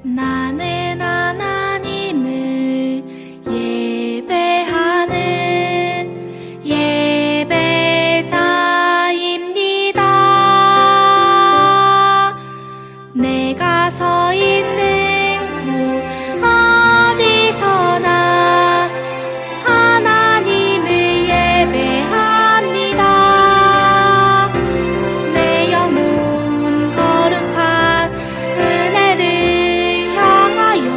나는 하나님을 예배하는 예배자입니다. 내가 서 있는 곳 어디서나 하나님을 예배합니다. 내 영혼 거룩한 은혜를 향하여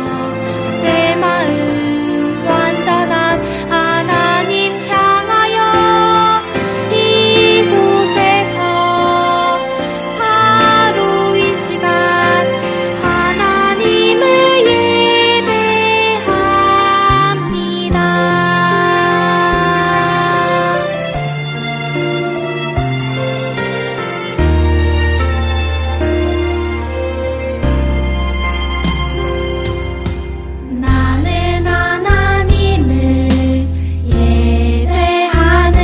내 마음 완전한 하나님 향하여 이곳에서 바로 이 시간 하나님을 예배합니다. 나는 하나님을 예배하는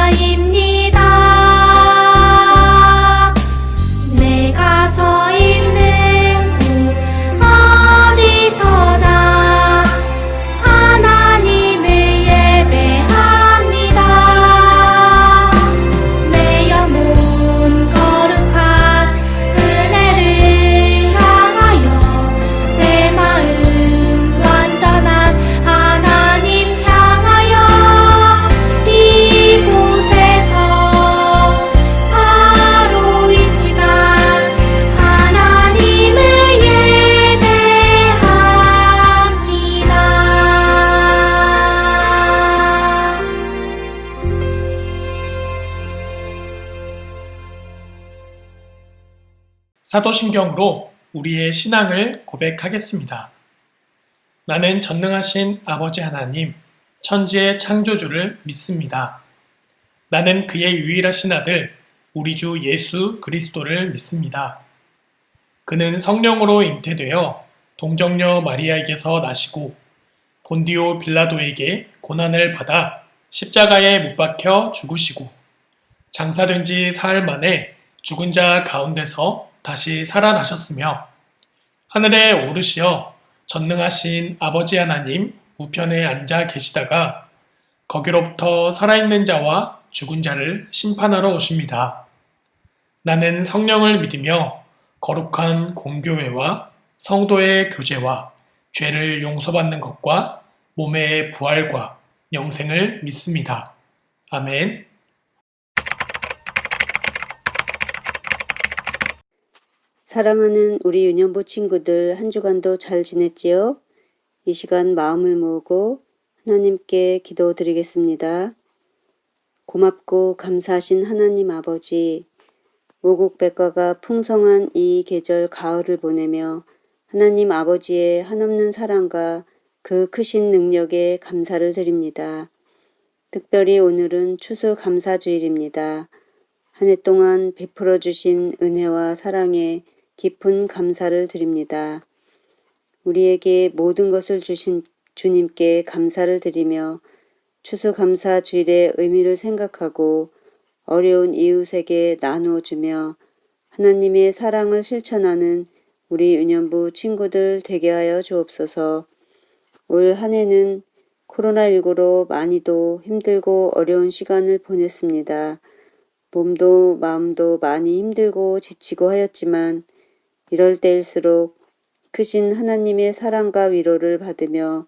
예배자입니다. 내가 서 있는 곳 어디서나 하나님을 예배합니다. 내 영혼 거룩한 은혜를 향하여 내 마음 완전한 하나님 향하여 이곳에서 바로 이 시간 하나님을 예배합니다. 사도신경으로 우리의 신앙을 고백하겠습니다. 나는 전능하신 아버지 하나님, 천지의 창조주를 믿습니다. 나는 그의 유일하신 아들, 우리 주 예수 그리스도를 믿습니다. 그는 성령으로 잉태되어 동정녀 마리아에게서 나시고 본디오 빌라도에게 고난을 받아 십자가에 못 박혀 죽으시고 장사된 지 사흘 만에 죽은 자 가운데서 다시 살아나셨으며 하늘에 오르시어 전능하신 아버지 하나님 우편에 앉아 계시다가 거기로부터 살아있는 자와 죽은 자를 심판하러 오십니다. 나는 성령을 믿으며 거룩한 공교회와 성도의 교제와 죄를 용서받는 것과 몸의 부활과 영생을 믿습니다. 아멘. 사랑하는 우리 유년부 친구들, 한 주간도 잘 지냈지요? 이 시간 마음을 모으고 하나님께 기도드리겠습니다. 고맙고 감사하신 하나님 아버지, 오곡백과가 풍성한 이 계절 가을을 보내며 하나님 아버지의 한없는 사랑과 그 크신 능력에 감사를 드립니다. 특별히 오늘은 추수감사주일입니다. 한 해 동안 베풀어 주신 은혜와 사랑에 깊은 감사를 드립니다. 우리에게 모든 것을 주신 주님께 감사를 드리며 추수감사주일의 의미를 생각하고 어려운 이웃에게 나누어 주며 하나님의 사랑을 실천하는 우리 유년부 친구들 되게 하여 주옵소서. 올 한 해는 코로나19로 많이도 힘들고 어려운 시간을 보냈습니다. 몸도 마음도 많이 힘들고 지치고 하였지만 이럴 때일수록 크신 하나님의 사랑과 위로를 받으며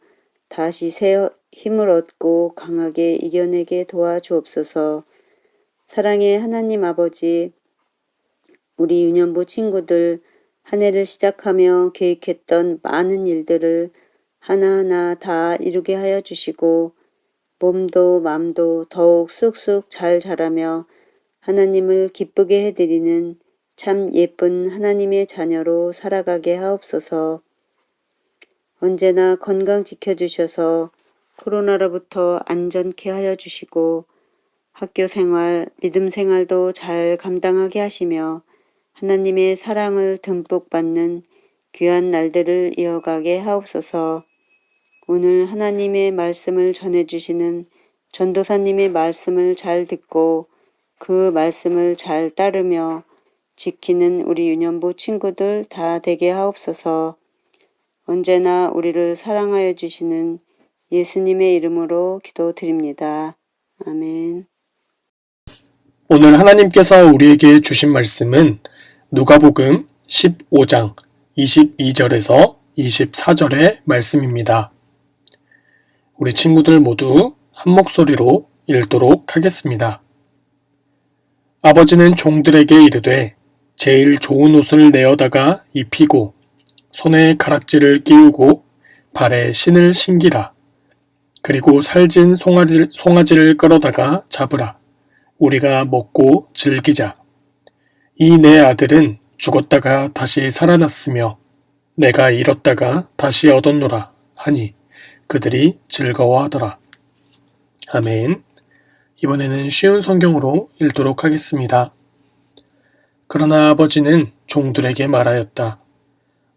다시 새 힘을 얻고 강하게 이겨내게 도와주옵소서. 사랑의 하나님 아버지, 우리 유년부 친구들 한 해를 시작하며 계획했던 많은 일들을 하나하나 다 이루게 하여 주시고 몸도 마음도 더욱 쑥쑥 잘 자라며 하나님을 기쁘게 해드리는 참 예쁜 하나님의 자녀로 살아가게 하옵소서. 언제나 건강 지켜주셔서 코로나로부터 안전케 하여 주시고 학교 생활, 믿음 생활도 잘 감당하게 하시며 하나님의 사랑을 듬뿍 받는 귀한 날들을 이어가게 하옵소서. 오늘 하나님의 말씀을 전해주시는 전도사님의 말씀을 잘 듣고 그 말씀을 잘 따르며 지키는 우리 유년부 친구들 다 되게 하옵소서. 언제나 우리를 사랑하여 주시는 예수님의 이름으로 기도드립니다. 아멘. 오늘 하나님께서 우리에게 주신 말씀은 누가복음 15장 22절에서 24절의 말씀입니다. 우리 친구들 모두 한 목소리로 읽도록 하겠습니다. 아버지는 종들에게 이르되 제일 좋은 옷을 내어다가 입히고 손에 가락지를 끼우고 발에 신을 신기라. 그리고 살진 송아지를 끌어다가 잡으라. 우리가 먹고 즐기자. 이 내 아들은 죽었다가 다시 살아났으며 내가 잃었다가 다시 얻었노라 하니 그들이 즐거워하더라. 아멘. 이번에는 쉬운 성경으로 읽도록 하겠습니다. 그러나 아버지는 종들에게 말하였다.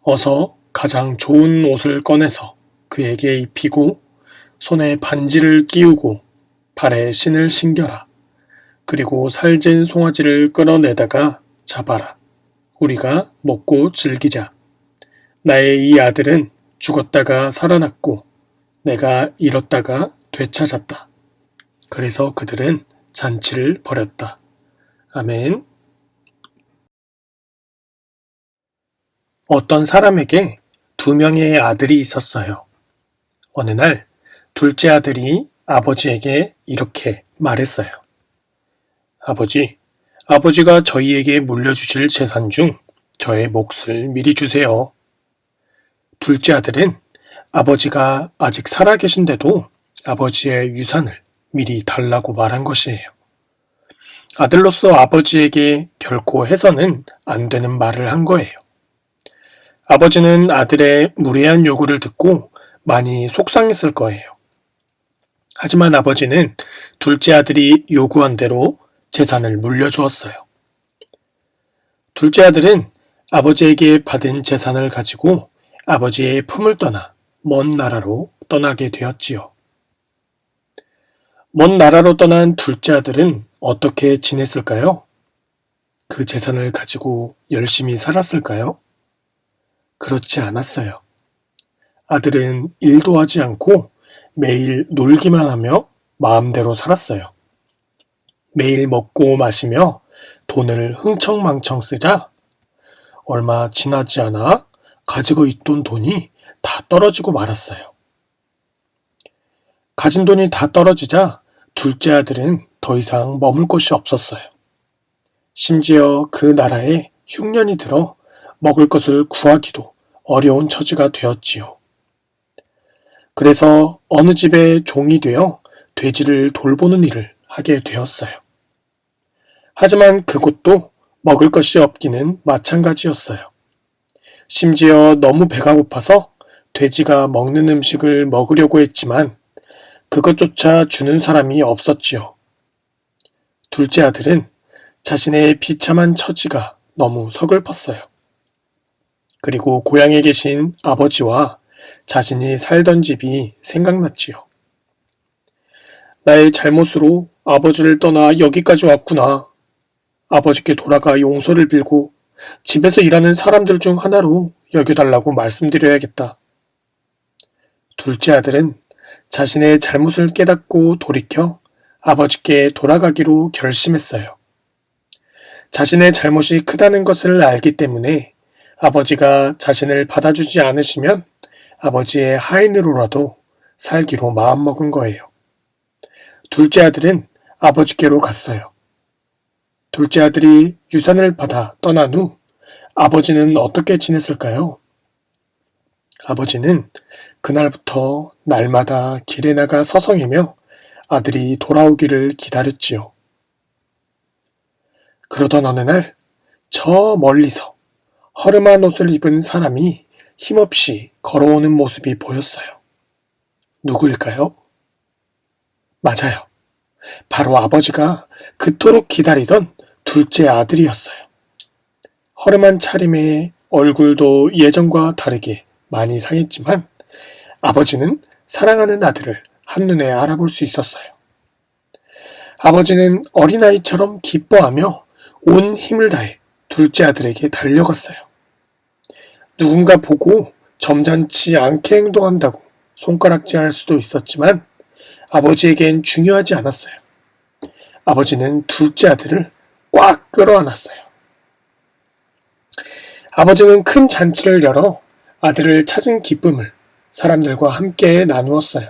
어서 가장 좋은 옷을 꺼내서 그에게 입히고 손에 반지를 끼우고 발에 신을 신겨라. 그리고 살진 송아지를 끌어내다가 잡아라. 우리가 먹고 즐기자. 나의 이 아들은 죽었다가 살아났고 내가 잃었다가 되찾았다. 그래서 그들은 잔치를 벌였다. 아멘. 어떤 사람에게 2명의 아들이 있었어요. 어느 날 둘째 아들이 아버지에게 이렇게 말했어요. 아버지가 저희에게 물려주실 재산 중 저의 몫을 미리 주세요. 둘째 아들은 아버지가 아직 살아계신데도 아버지의 유산을 미리 달라고 말한 것이에요. 아들로서 아버지에게 결코 해서는 안 되는 말을 한 거예요. 아버지는 아들의 무례한 요구를 듣고 많이 속상했을 거예요. 하지만 아버지는 둘째 아들이 요구한 대로 재산을 물려주었어요. 둘째 아들은 아버지에게 받은 재산을 가지고 아버지의 품을 떠나 먼 나라로 떠나게 되었지요. 먼 나라로 떠난 둘째 아들은 어떻게 지냈을까요? 그 재산을 가지고 열심히 살았을까요? 그렇지 않았어요. 아들은 일도 하지 않고 매일 놀기만 하며 마음대로 살았어요. 매일 먹고 마시며 돈을 흥청망청 쓰자 얼마 지나지 않아 가지고 있던 돈이 다 떨어지고 말았어요. 가진 돈이 다 떨어지자 둘째 아들은 더 이상 머물 곳이 없었어요. 심지어 그 나라에 흉년이 들어 먹을 것을 구하기도 어려운 처지가 되었지요. 그래서 어느 집에 종이 되어 돼지를 돌보는 일을 하게 되었어요. 하지만 그곳도 먹을 것이 없기는 마찬가지였어요. 심지어 너무 배가 고파서 돼지가 먹는 음식을 먹으려고 했지만 그것조차 주는 사람이 없었지요. 둘째 아들은 자신의 비참한 처지가 너무 서글펐어요. 그리고 고향에 계신 아버지와 자신이 살던 집이 생각났지요. 나의 잘못으로 아버지를 떠나 여기까지 왔구나. 아버지께 돌아가 용서를 빌고 집에서 일하는 사람들 중 하나로 여겨달라고 말씀드려야겠다. 둘째 아들은 자신의 잘못을 깨닫고 돌이켜 아버지께 돌아가기로 결심했어요. 자신의 잘못이 크다는 것을 알기 때문에 아버지가 자신을 받아주지 않으시면 아버지의 하인으로라도 살기로 마음먹은 거예요. 둘째 아들은 아버지께로 갔어요. 둘째 아들이 유산을 받아 떠난 후 아버지는 어떻게 지냈을까요? 아버지는 그날부터 날마다 길에 나가 서성이며 아들이 돌아오기를 기다렸지요. 그러던 어느 날 저 멀리서 허름한 옷을 입은 사람이 힘없이 걸어오는 모습이 보였어요. 누구일까요? 맞아요. 바로 아버지가 그토록 기다리던 둘째 아들이었어요. 허름한 차림에 얼굴도 예전과 다르게 많이 상했지만 아버지는 사랑하는 아들을 한눈에 알아볼 수 있었어요. 아버지는 어린아이처럼 기뻐하며 온 힘을 다해 둘째 아들에게 달려갔어요. 누군가 보고 점잖지 않게 행동한다고 손가락질할 수도 있었지만 아버지에겐 중요하지 않았어요. 아버지는 둘째 아들을 꽉 끌어안았어요. 아버지는 큰 잔치를 열어 아들을 찾은 기쁨을 사람들과 함께 나누었어요.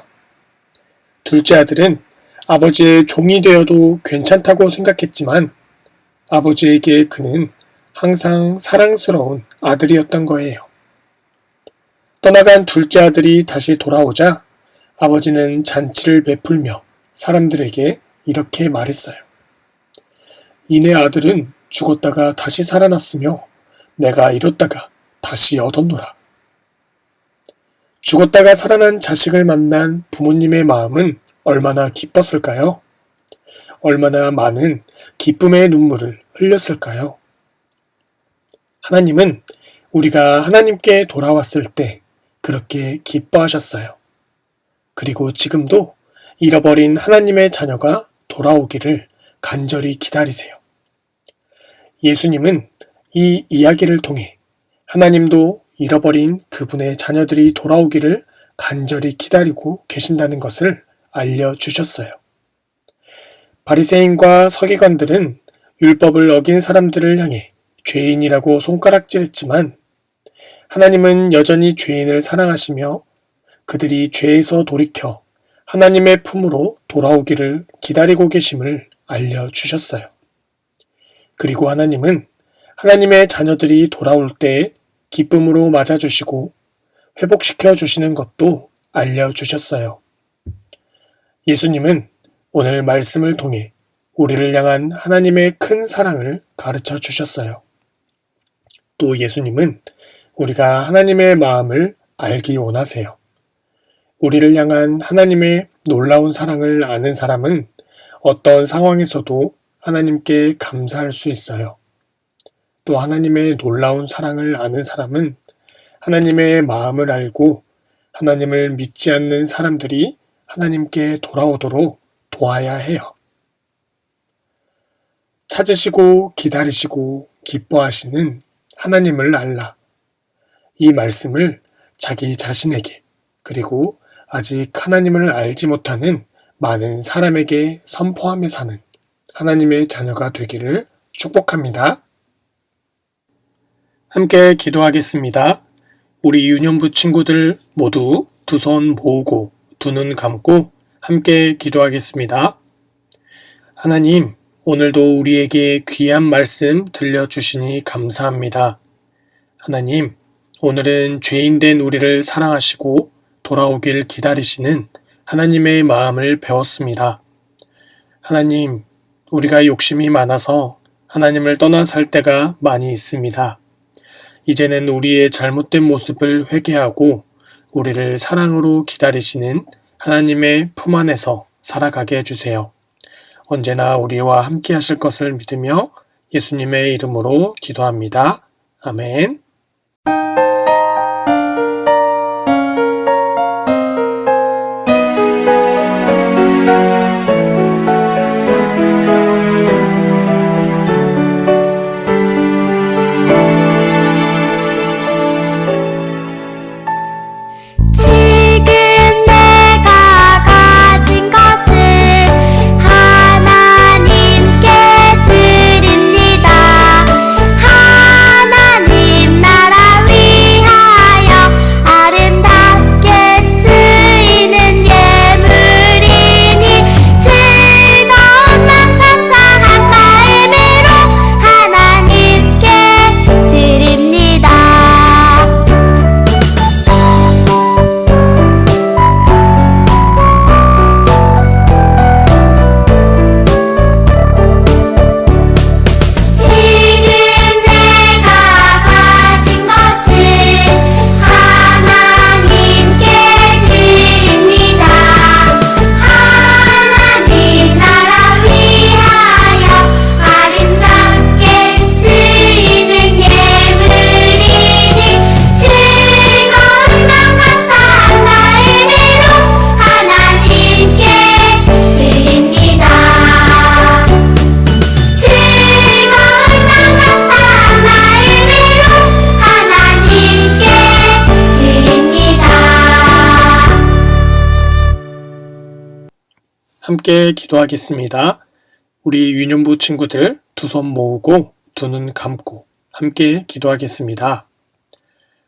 둘째 아들은 아버지의 종이 되어도 괜찮다고 생각했지만 아버지에게 그는 항상 사랑스러운 아들이었던 거예요. 떠나간 둘째 아들이 다시 돌아오자 아버지는 잔치를 베풀며 사람들에게 이렇게 말했어요. 이내 아들은 죽었다가 다시 살아났으며 내가 잃었다가 다시 얻었노라. 죽었다가 살아난 자식을 만난 부모님의 마음은 얼마나 기뻤을까요? 얼마나 많은 기쁨의 눈물을 흘렸을까요? 하나님은 우리가 하나님께 돌아왔을 때 그렇게 기뻐하셨어요. 그리고 지금도 잃어버린 하나님의 자녀가 돌아오기를 간절히 기다리세요. 예수님은 이 이야기를 통해 하나님도 잃어버린 그분의 자녀들이 돌아오기를 간절히 기다리고 계신다는 것을 알려주셨어요. 바리새인과 서기관들은 율법을 어긴 사람들을 향해 죄인이라고 손가락질했지만 하나님은 여전히 죄인을 사랑하시며 그들이 죄에서 돌이켜 하나님의 품으로 돌아오기를 기다리고 계심을 알려주셨어요. 그리고 하나님은 하나님의 자녀들이 돌아올 때 기쁨으로 맞아주시고 회복시켜 주시는 것도 알려주셨어요. 예수님은 오늘 말씀을 통해 우리를 향한 하나님의 큰 사랑을 가르쳐 주셨어요. 또 예수님은 우리가 하나님의 마음을 알기 원하세요. 우리를 향한 하나님의 놀라운 사랑을 아는 사람은 어떤 상황에서도 하나님께 감사할 수 있어요. 또 하나님의 놀라운 사랑을 아는 사람은 하나님의 마음을 알고 하나님을 믿지 않는 사람들이 하나님께 돌아오도록 도와야 해요. 찾으시고 기다리시고 기뻐하시는 하나님을 알라. 이 말씀을 자기 자신에게 그리고 아직 하나님을 알지 못하는 많은 사람에게 선포하며 사는 하나님의 자녀가 되기를 축복합니다. 함께 기도하겠습니다. 우리 유년부 친구들 모두 두 손 모으고 두 눈 감고 함께 기도하겠습니다. 하나님, 오늘도 우리에게 귀한 말씀 들려주시니 감사합니다. 하나님, 오늘은 죄인된 우리를 사랑하시고 돌아오길 기다리시는 하나님의 마음을 배웠습니다. 하나님, 우리가 욕심이 많아서 하나님을 떠나 살 때가 많이 있습니다. 이제는 우리의 잘못된 모습을 회개하고 우리를 사랑으로 기다리시는 하나님의 품 안에서 살아가게 해주세요. 언제나 우리와 함께 하실 것을 믿으며 예수님의 이름으로 기도합니다. 아멘. 함께 기도하겠습니다. 우리 유년부 친구들 두 손 모으고 두 눈 감고 함께 기도하겠습니다.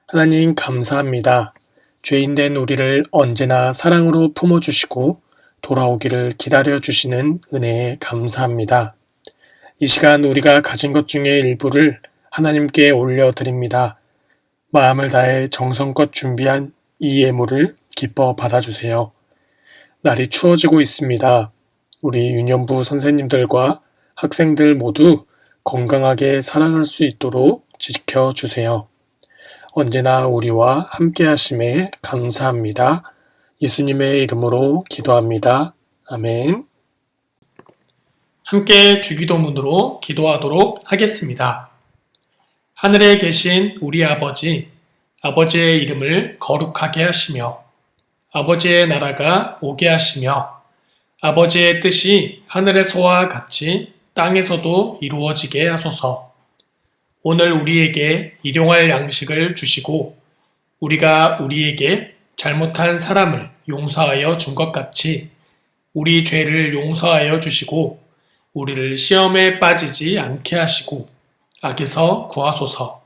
하나님 감사합니다. 죄인된 우리를 언제나 사랑으로 품어주시고 돌아오기를 기다려주시는 은혜에 감사합니다. 이 시간 우리가 가진 것 중에 일부를 하나님께 올려드립니다. 마음을 다해 정성껏 준비한 이 예물을 기뻐 받아주세요. 날이 추워지고 있습니다. 우리 유년부 선생님들과 학생들 모두 건강하게 살아갈 수 있도록 지켜주세요. 언제나 우리와 함께 하심에 감사합니다. 예수님의 이름으로 기도합니다. 아멘. 함께 주기도문으로 기도하도록 하겠습니다. 하늘에 계신 우리 아버지, 아버지의 이름을 거룩하게 하시며 아버지의 나라가 오게 하시며 아버지의 뜻이 하늘에서와 같이 땅에서도 이루어지게 하소서. 오늘 우리에게 일용할 양식을 주시고 우리가 우리에게 잘못한 사람을 용서하여 준 것 같이 우리 죄를 용서하여 주시고 우리를 시험에 빠지지 않게 하시고 악에서 구하소서.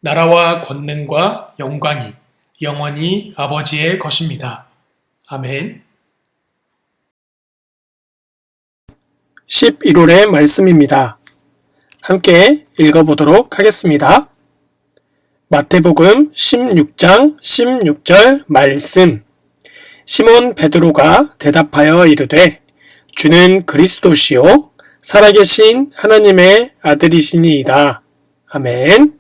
나라와 권능과 영광이 영원히 아버지의 것입니다. 아멘. 11월의 말씀입니다. 함께 읽어보도록 하겠습니다. 마태복음 16장 16절 말씀. 시몬 베드로가 대답하여 이르되 주는 그리스도시요 살아계신 하나님의 아들이시니이다. 아멘.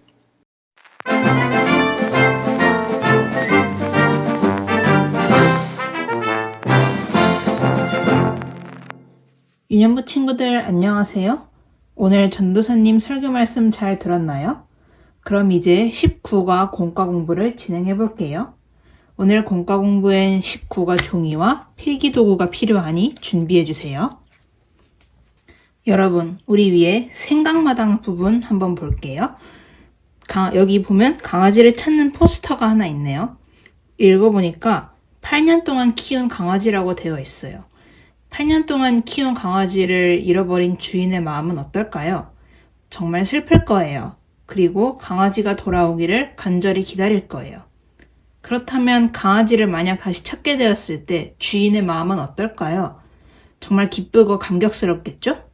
유년부 친구들 안녕하세요. 오늘 전도사님 설교 말씀 잘 들었나요? 그럼 이제 19과 공과 공부를 진행해 볼게요. 오늘 공과 공부엔 19가 종이와 필기도구가 필요하니 준비해 주세요. 여러분, 우리 위에 생강마당 부분 한번 볼게요. 여기 보면 강아지를 찾는 포스터가 하나 있네요. 읽어보니까 8년 동안 키운 강아지라고 되어 있어요. 8년 동안 키운 강아지를 잃어버린 주인의 마음은 어떨까요? 정말 슬플 거예요. 그리고 강아지가 돌아오기를 간절히 기다릴 거예요. 그렇다면 강아지를 만약 다시 찾게 되었을 때 주인의 마음은 어떨까요? 정말 기쁘고 감격스럽겠죠?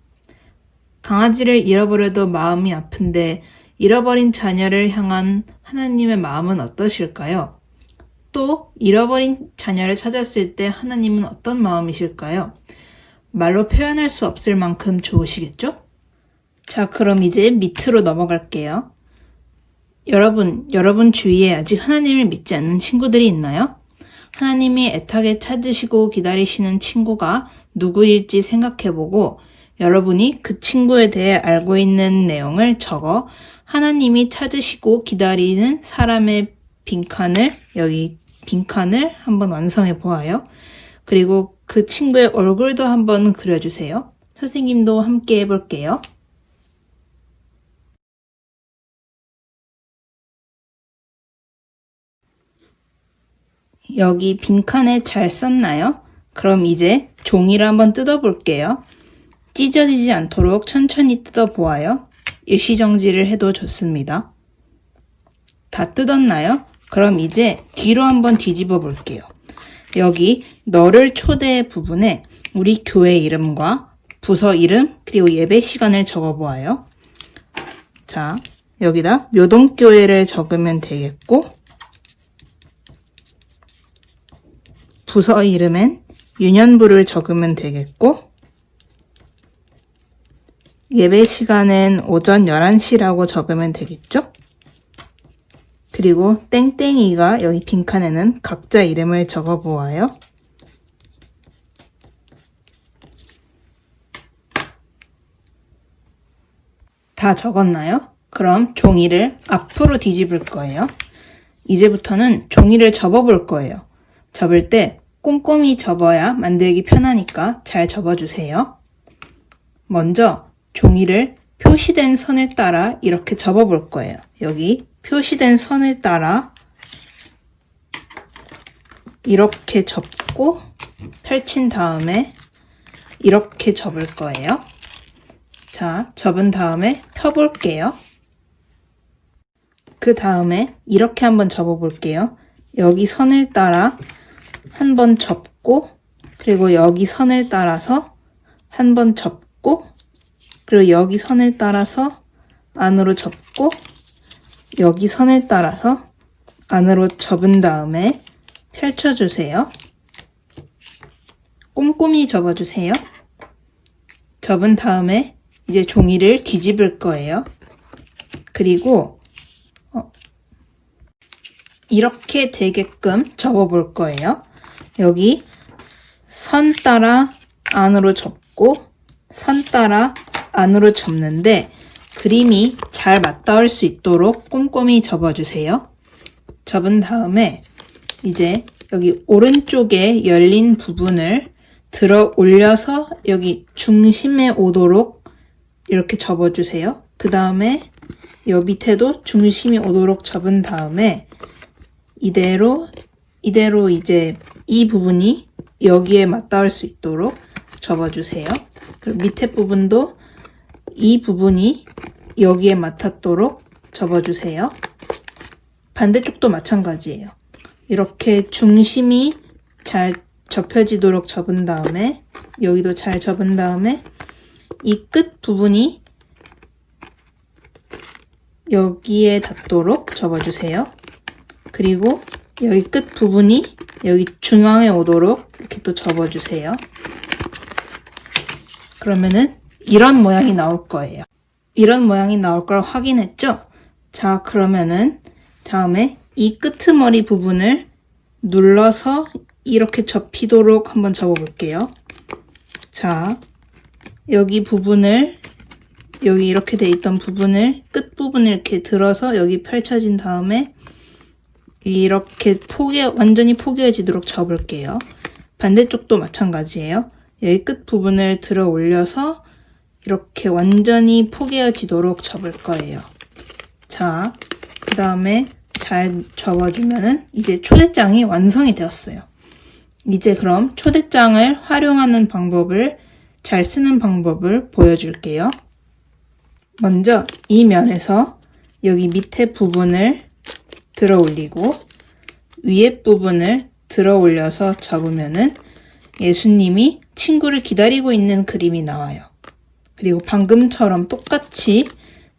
강아지를 잃어버려도 마음이 아픈데 잃어버린 자녀를 향한 하나님의 마음은 어떠실까요? 또 잃어버린 자녀를 찾았을 때 하나님은 어떤 마음이실까요? 말로 표현할 수 없을 만큼 좋으시겠죠? 자, 그럼 이제 밑으로 넘어갈게요. 여러분 주위에 아직 하나님을 믿지 않는 친구들이 있나요? 하나님이 애타게 찾으시고 기다리시는 친구가 누구일지 생각해보고 여러분이 그 친구에 대해 알고 있는 내용을 적어 하나님이 찾으시고 기다리는 사람의 여기 빈칸을 한번 완성해 보아요. 그리고 그 친구의 얼굴도 한번 그려주세요. 선생님도 함께 해볼게요. 여기 빈칸에 잘 썼나요? 그럼 이제 종이를 한번 뜯어볼게요. 찢어지지 않도록 천천히 뜯어보아요. 일시정지를 해도 좋습니다. 다 뜯었나요? 그럼 이제 뒤로 한번 뒤집어 볼게요. 여기 너를 초대의 부분에 우리 교회 이름과 부서 이름 그리고 예배 시간을 적어보아요. 자, 여기다 묘동교회를 적으면 되겠고 부서 이름엔 유년부를 적으면 되겠고 예배 시간은 오전 11시라고 적으면 되겠죠? 그리고 땡땡이가 여기 빈칸에는 각자 이름을 적어보아요. 다 적었나요? 그럼 종이를 앞으로 뒤집을 거예요. 이제부터는 종이를 접어볼 거예요. 접을 때 꼼꼼히 접어야 만들기 편하니까 잘 접어주세요. 먼저 종이를 표시된 선을 따라 이렇게 접어볼 거예요. 여기 표시된 선을 따라 이렇게 접고 펼친 다음에 이렇게 접을 거예요. 자, 접은 다음에 펴볼게요. 그 다음에 이렇게 한번 접어볼게요. 여기 선을 따라 한번 접고, 그리고 여기 선을 따라서 한번 접고, 그리고 여기 선을 따라서 안으로 접고, 여기 선을 따라서 안으로 접은 다음에 펼쳐주세요. 꼼꼼히 접어주세요. 접은 다음에 이제 종이를 뒤집을 거예요. 그리고 이렇게 되게끔 접어볼 거예요. 여기 선 따라 안으로 접고 선 따라 안으로 접는데 그림이 잘 맞닿을 수 있도록 꼼꼼히 접어주세요. 접은 다음에 이제 여기 오른쪽에 열린 부분을 들어 올려서 여기 중심에 오도록 이렇게 접어주세요. 그 다음에 이 밑에도 중심이 오도록 접은 다음에 이대로 이제 이 부분이 여기에 맞닿을 수 있도록 접어주세요. 그리고 밑에 부분도 이 부분이 여기에 맞닿도록 접어주세요. 반대쪽도 마찬가지예요. 이렇게 중심이 잘 접혀지도록 접은 다음에 여기도 잘 접은 다음에 이 끝 부분이 여기에 닿도록 접어주세요. 그리고 여기 끝 부분이 여기 중앙에 오도록 이렇게 또 접어주세요. 그러면은 이런 모양이 나올 거예요. 이런 모양이 나올 걸 확인했죠? 자, 그러면은 다음에 이 끄트머리 부분을 눌러서 이렇게 접히도록 한번 접어볼게요. 자, 여기 부분을 여기 이렇게 돼 있던 부분을 끝부분을 이렇게 들어서 여기 펼쳐진 다음에 이렇게 완전히 포개어지도록 접을게요. 반대쪽도 마찬가지예요. 여기 끝 부분을 들어 올려서 이렇게 완전히 포개어지도록 접을 거예요. 자, 그 다음에 잘 접어주면은 이제 초대장이 완성이 되었어요. 이제 그럼 초대장을 활용하는 방법을 잘 쓰는 방법을 보여줄게요. 먼저 이 면에서 여기 밑에 부분을 들어 올리고 위에 부분을 들어 올려서 접으면은 예수님이 친구를 기다리고 있는 그림이 나와요. 그리고 방금처럼 똑같이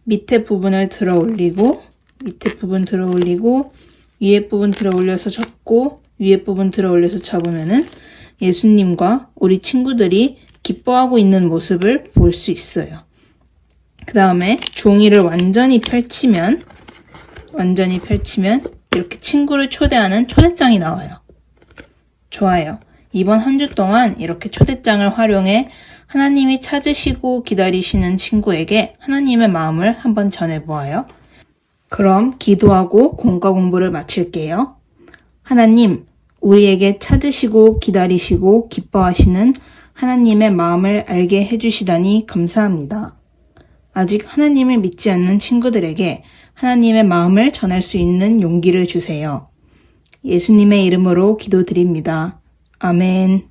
밑에 부분을 들어 올리고 밑에 부분 들어 올리고 위에 부분 들어 올려서 접고 위에 부분 들어 올려서 접으면은 예수님과 우리 친구들이 기뻐하고 있는 모습을 볼 수 있어요. 그 다음에 종이를 완전히 펼치면 이렇게 친구를 초대하는 초대장이 나와요. 좋아요. 이번 한 주 동안 이렇게 초대장을 활용해 하나님이 찾으시고 기다리시는 친구에게 하나님의 마음을 한번 전해보아요. 그럼 기도하고 공과 공부를 마칠게요. 하나님, 우리에게 찾으시고 기다리시고 기뻐하시는 하나님의 마음을 알게 해주시다니 감사합니다. 아직 하나님을 믿지 않는 친구들에게 하나님의 마음을 전할 수 있는 용기를 주세요. 예수님의 이름으로 기도드립니다. 아멘.